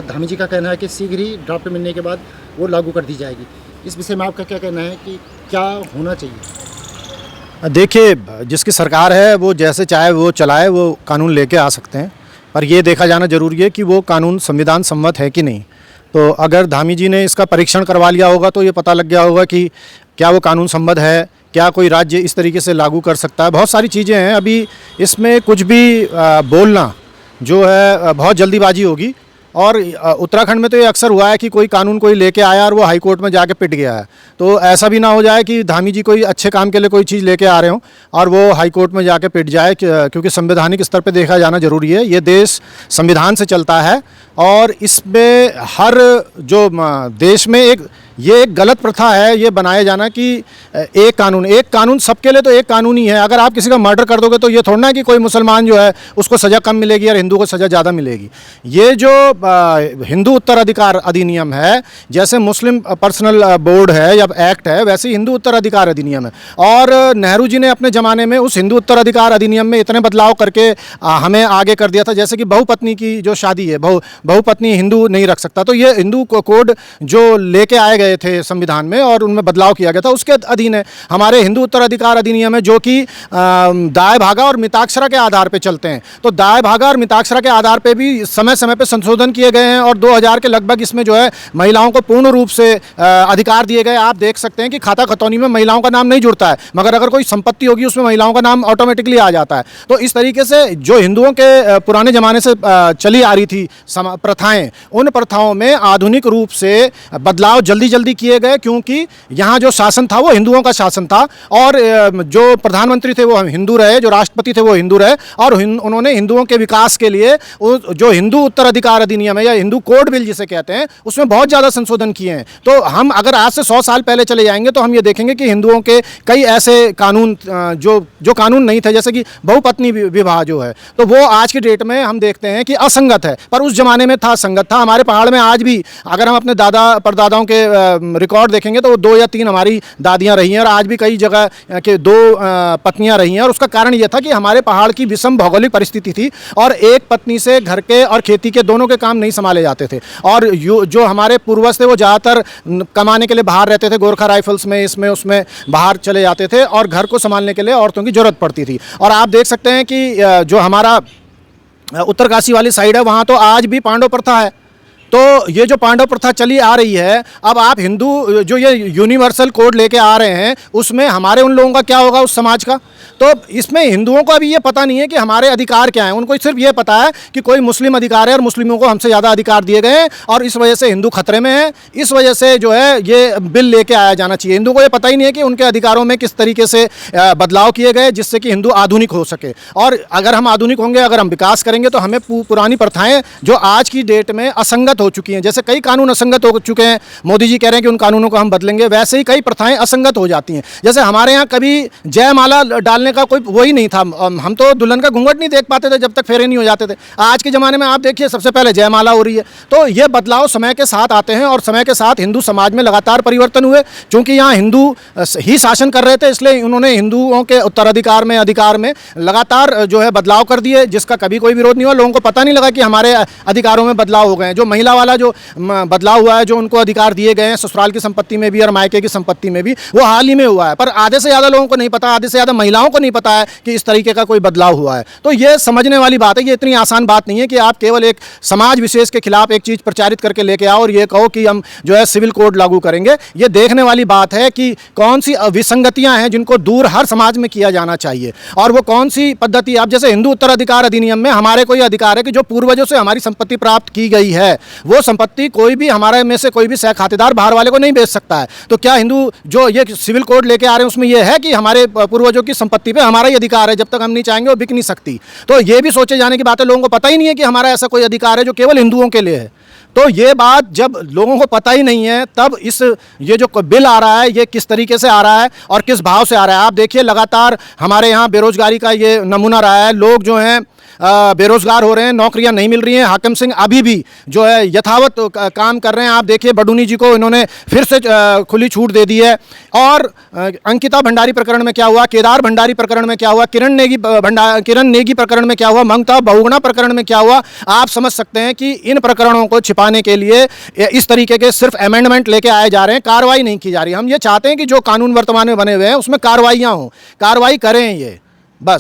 धामी जी का कहना है कि शीघ्र ही ड्राफ्ट मिलने के बाद वो लागू कर दी जाएगी। इस विषय में आपका क्या कहना है कि क्या होना चाहिए? देखिए, जिसकी सरकार है वो जैसे चाहे वो चलाए, वो कानून लेके आ सकते हैं, पर ये देखा जाना ज़रूरी है कि वो कानून संविधान सम्मत है कि नहीं। तो अगर धामी जी ने इसका परीक्षण करवा लिया होगा तो ये पता लग गया होगा कि क्या वो कानून सम्मत है, क्या कोई राज्य इस तरीके से लागू कर सकता है। बहुत सारी चीज़ें हैं, अभी इसमें कुछ भी बोलना जो है बहुत जल्दीबाजी होगी। और उत्तराखंड में तो ये अक्सर हुआ है कि कोई कानून कोई लेके आया और वो हाई कोर्ट में जाके पिट गया है। तो ऐसा भी ना हो जाए कि धामी जी कोई अच्छे काम के लिए कोई चीज़ लेके आ रहे हों और वो हाई कोर्ट में जाके पिट जाए, क्योंकि संवैधानिक स्तर पे देखा जाना ज़रूरी है। ये देश संविधान से चलता है और इसमें हर जो देश में ये एक गलत प्रथा है ये बनाया जाना कि एक कानून सबके लिए। तो एक कानून ही है। अगर आप किसी का मर्डर कर दोगे तो ये थोड़ा ना कि कोई मुसलमान जो है उसको सज़ा कम मिलेगी और हिंदू को सज़ा ज़्यादा मिलेगी। ये जो हिंदू उत्तराधिकार अधिनियम है, जैसे मुस्लिम पर्सनल बोर्ड है या एक्ट है, वैसे हिंदू उत्तराधिकार अधिनियम है। और नेहरू जी ने अपने ज़माने में उस हिंदू उत्तराधिकार अधिनियम में इतने बदलाव करके हमें आगे कर दिया था, जैसे कि बहुपत्नी की जो शादी है, बहुपत्नी हिंदू नहीं रख सकता। तो ये हिंदू कोड जो लेके आए गए थे संविधान में और उनमें बदलाव किया गया था, उसके अधीन है हमारे हिंदू उत्तराधिकार अधिनियम है, जो कि दाय भागा और मिताक्षरा के आधार पर चलते हैं। तो दाय भागा और मिताक्षरा के आधार पर भी समय समय पर संशोधन किए गए हैं और 2000 के लगभग इसमें जो है महिलाओं को पूर्ण रूप से अधिकार दिए गए। आप देख सकते हैं कि खाता खतौनी में महिलाओं का नाम नहीं जुड़ता है, मगर अगर कोई संपत्ति होगी उसमें महिलाओं का नाम ऑटोमेटिकली आ जाता है। तो इस तरीके से जो हिंदुओं के पुराने ज़माने से चली आ रही थी प्रथाएं, उन प्रथाओं में आधुनिक रूप से बदलाव जल्दी जल्दी किए गए, क्योंकि यहाँ जो शासन था वो हिंदुओं का शासन था और जो प्रधानमंत्री थे वो हिंदू रहे, जो राष्ट्रपति थे वो हिंदू रहे और उन्होंने हिंदुओं के विकास के लिए जो हिंदू उत्तराधिकार अधिनियम है या हिंदू कोड बिल जिसे कहते हैं, उसमें बहुत ज़्यादा संशोधन किए हैं। तो हम अगर आज से 100 साल पहले चले जाएंगे तो हम ये देखेंगे कि हिंदुओं के कई ऐसे कानून जो कानून नहीं थे, जैसे कि बहुपत्नी विवाह जो है, तो वो आज की डेट में हम देखते हैं कि असंगत है, पर उस जमाने में था, संगत था। हमारे पहाड़ में आज भी अगर हम अपने दादा परदादाओं के रिकॉर्ड देखेंगे तो 2 या 3 हमारी दादियाँ रही हैं और आज भी कई जगह के 2 पत्नियाँ रही हैं। और उसका कारण ये था कि हमारे पहाड़ की विषम भौगोलिक परिस्थिति थी और एक पत्नी से घर के और खेती के दोनों के काम नहीं संभाले जाते थे। और जो हमारे पूर्वज थे वो ज़्यादातर कमाने के लिए बाहर रहते थे, गोरखा राइफल्स में, इसमें उसमें बाहर चले जाते थे और घर को संभालने के लिए औरतों की ज़रूरत पड़ती थी। और आप देख सकते हैं कि जो हमारा उत्तरकाशी वाली साइड है वहाँ तो आज भी पांडव प्रथा है। तो ये जो पांडव प्रथा चली आ रही है, अब आप हिंदू जो ये यूनिवर्सल कोड लेके आ रहे हैं उसमें हमारे उन लोगों का क्या होगा, उस समाज का? तो इसमें हिंदुओं को अभी ये पता नहीं है कि हमारे अधिकार क्या हैं। उनको सिर्फ ये पता है कि कोई मुस्लिम अधिकार है और मुस्लिमों को हमसे ज़्यादा अधिकार दिए गए हैं और इस वजह से हिंदू खतरे में है। इस वजह से जो है ये बिल लेके आया जाना चाहिए। हिंदू को ये पता ही नहीं है कि उनके अधिकारों में किस तरीके से बदलाव किए गए जिससे कि हिंदू आधुनिक हो सके। और अगर हम आधुनिक होंगे, अगर हम विकास करेंगे तो हमें पुरानी प्रथाएँ जो आज की डेट में असंगत हो चुकी हैं, जैसे कई कानून असंगत हो चुके हैं, मोदी जी कह रहे हैं कि उन कानूनों को हम बदलेंगे, वैसे ही कई प्रथाएं असंगत हो जाती हैं। जैसे हमारे यहाँ कभी जयमाला डालने का कोई वही नहीं था, हम तो दुल्हन का घूंघट नहीं देख पाते थे जब तक फेरे नहीं हो जाते थे। आज के ज़माने में आप देखिए सबसे पहले जयमाला हो रही है। तो ये बदलाव समय के साथ आते हैं और समय के साथ हिंदू समाज में लगातार परिवर्तन हुए। चूँकि यहाँ हिंदू ही शासन कर रहे थे, इसलिए उन्होंने हिंदुओं के उत्तराधिकार में, अधिकार में लगातार जो है बदलाव कर दिए, जिसका कभी कोई विरोध नहीं हुआ। लोगों को पता नहीं लगा कि हमारे अधिकारों में बदलाव हो गए हैं। जो महिला वाला जो बदलाव हुआ है, जो उनको अधिकार दिए गए हैं ससुराल की संपत्ति में भी और मायके की संपत्ति में भी, वो हाल ही में हुआ है। पर आधे से ज़्यादा लोगों को नहीं पता, आधे से ज़्यादा महिलाओं को नहीं पता है कि इस तरीके का कोई बदलाव हुआ है। तो ये समझने वाली बात है। ये इतनी आसान बात नहीं है कि आप केवल एक समाज विशेष के खिलाफ एक चीज़ प्रचारित करके लेके आओ और ये कहो कि हम जो है सिविल कोड लागू करेंगे। ये देखने वाली बात है कि कौन सी विसंगतियाँ हैं जिनको दूर हर समाज में किया जाना चाहिए और वो कौन सी पद्धति। आप जैसे हिंदू उत्तराधिकार अधिनियम में हमारे को ये अधिकार है कि जो पूर्वजों से हमारी संपत्ति प्राप्त की गई है वो संपत्ति कोई भी हमारे में से कोई भी सह खातेदार बाहर वाले को नहीं बेच सकता है। तो क्या हिंदू जो ये सिविल कोड लेके आ रहे हैं उसमें ये है कि हमारे पूर्वजों की संपत्ति पे हमारा ही अधिकार है, जब तक हम नहीं चाहेंगे वो बिक नहीं सकती? तो ये भी सोचे जाने की बात है। लोगों को पता ही नहीं है कि हमारा ऐसा कोई अधिकार है जो केवल हिंदुओं के लिए है। तो ये बात जब लोगों को पता ही नहीं है, तब ये जो बिल आ रहा है ये किस तरीके से आ रहा है और किस भाव से आ रहा है। आप देखिए लगातार हमारे यहाँ बेरोजगारी का ये नमूना रहा है। लोग जो हैं बेरोजगार हो रहे हैं, नौकरियां नहीं मिल रही हैं। हाकिम सिंह अभी भी जो है यथावत काम कर रहे हैं। आप देखिए बडूनी जी को इन्होंने फिर से खुली छूट दे दी है। और अंकिता भंडारी प्रकरण में क्या हुआ, केदार भंडारी प्रकरण में क्या हुआ, किरण नेगी प्रकरण में क्या हुआ, ममता बहुगुणा प्रकरण में क्या हुआ। आप समझ सकते हैं कि इन प्रकरणों को छिपाने के लिए इस तरीके के सिर्फ अमेंडमेंट लेके आए जा रहे हैं, कार्रवाई नहीं की जा रही। हम ये चाहते हैं कि जो कानून वर्तमान में बने हुए हैं उसमें कार्रवाइयाँ हों, कार्रवाई करें ये बस।